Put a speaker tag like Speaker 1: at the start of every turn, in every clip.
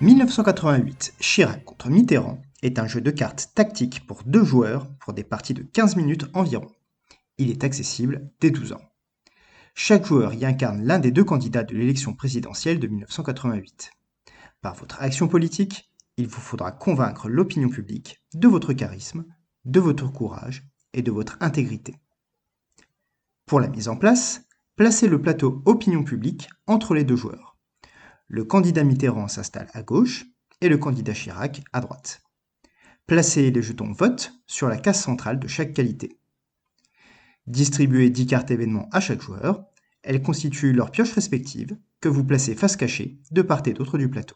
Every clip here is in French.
Speaker 1: 1988, Chirac contre Mitterrand est un jeu de cartes tactique pour 2 joueurs pour des parties de 15 minutes environ. Il est accessible dès 12 ans. Chaque joueur y incarne l'un des 2 candidats de l'élection présidentielle de 1988. Par votre action politique, il vous faudra convaincre l'opinion publique de votre charisme, de votre courage et de votre intégrité. Pour la mise en place, placez le plateau opinion publique entre les 2 joueurs. Le candidat Mitterrand s'installe à gauche et le candidat Chirac à droite. Placez les jetons vote sur la case centrale de chaque qualité. Distribuez 10 cartes événements à chaque joueur. Elles constituent leurs pioches respectives que vous placez face cachée de part et d'autre du plateau.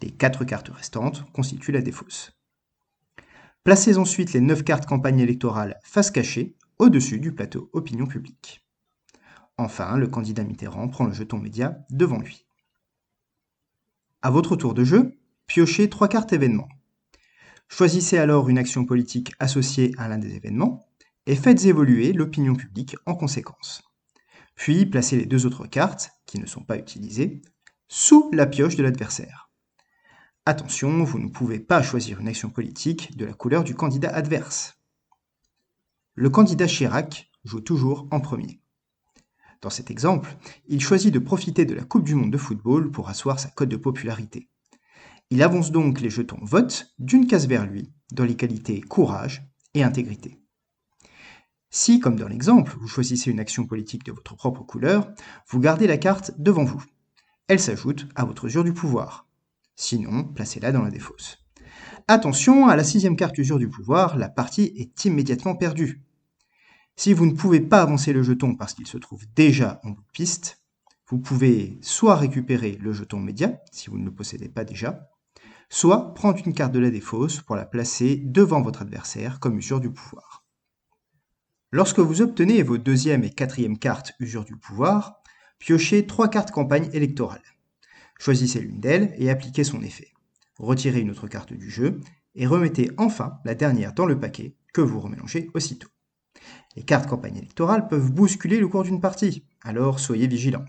Speaker 1: Les 4 cartes restantes constituent la défausse. Placez ensuite les 9 cartes campagne électorale face cachée au-dessus du plateau opinion publique. Enfin, le candidat Mitterrand prend le jeton média devant lui. À votre tour de jeu, piochez 3 cartes événements. Choisissez alors une action politique associée à l'un des événements et faites évoluer l'opinion publique en conséquence. Puis placez les 2 autres cartes, qui ne sont pas utilisées, sous la pioche de l'adversaire. Attention, vous ne pouvez pas choisir une action politique de la couleur du candidat adverse. Le candidat Chirac joue toujours en premier. Dans cet exemple, il choisit de profiter de la Coupe du monde de football pour asseoir sa cote de popularité. Il avance donc les jetons vote d'une case vers lui dans les qualités courage et intégrité. Si, comme dans l'exemple, vous choisissez une action politique de votre propre couleur, vous gardez la carte devant vous. Elle s'ajoute à votre usure du pouvoir. Sinon, placez-la dans la défausse. Attention, à la 6e carte usure du pouvoir, la partie est immédiatement perdue. Si vous ne pouvez pas avancer le jeton parce qu'il se trouve déjà en bout de piste, vous pouvez soit récupérer le jeton média, si vous ne le possédez pas déjà, soit prendre une carte de la défausse pour la placer devant votre adversaire comme usure du pouvoir. Lorsque vous obtenez vos 2e et 4e cartes usure du pouvoir, piochez 3 cartes campagne électorale. Choisissez l'une d'elles et appliquez son effet. Retirez une autre carte du jeu et remettez enfin la dernière dans le paquet que vous remélangez aussitôt. Les cartes campagne électorale peuvent bousculer le cours d'une partie, alors soyez vigilants.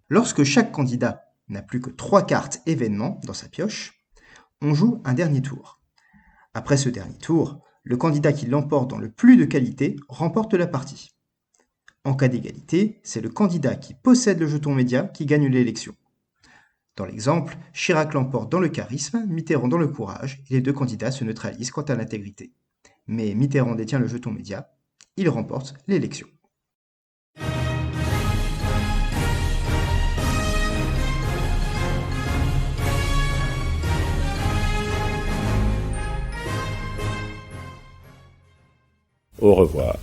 Speaker 1: Lorsque chaque candidat n'a plus que 3 cartes événements dans sa pioche, on joue un dernier tour. Après ce dernier tour, le candidat qui l'emporte dans le plus de qualités remporte la partie. En cas d'égalité, c'est le candidat qui possède le jeton média qui gagne l'élection. Dans l'exemple, Chirac l'emporte dans le charisme, Mitterrand dans le courage, et les 2 candidats se neutralisent quant à l'intégrité. Mais Mitterrand détient le jeton média, il remporte l'élection.
Speaker 2: Au revoir.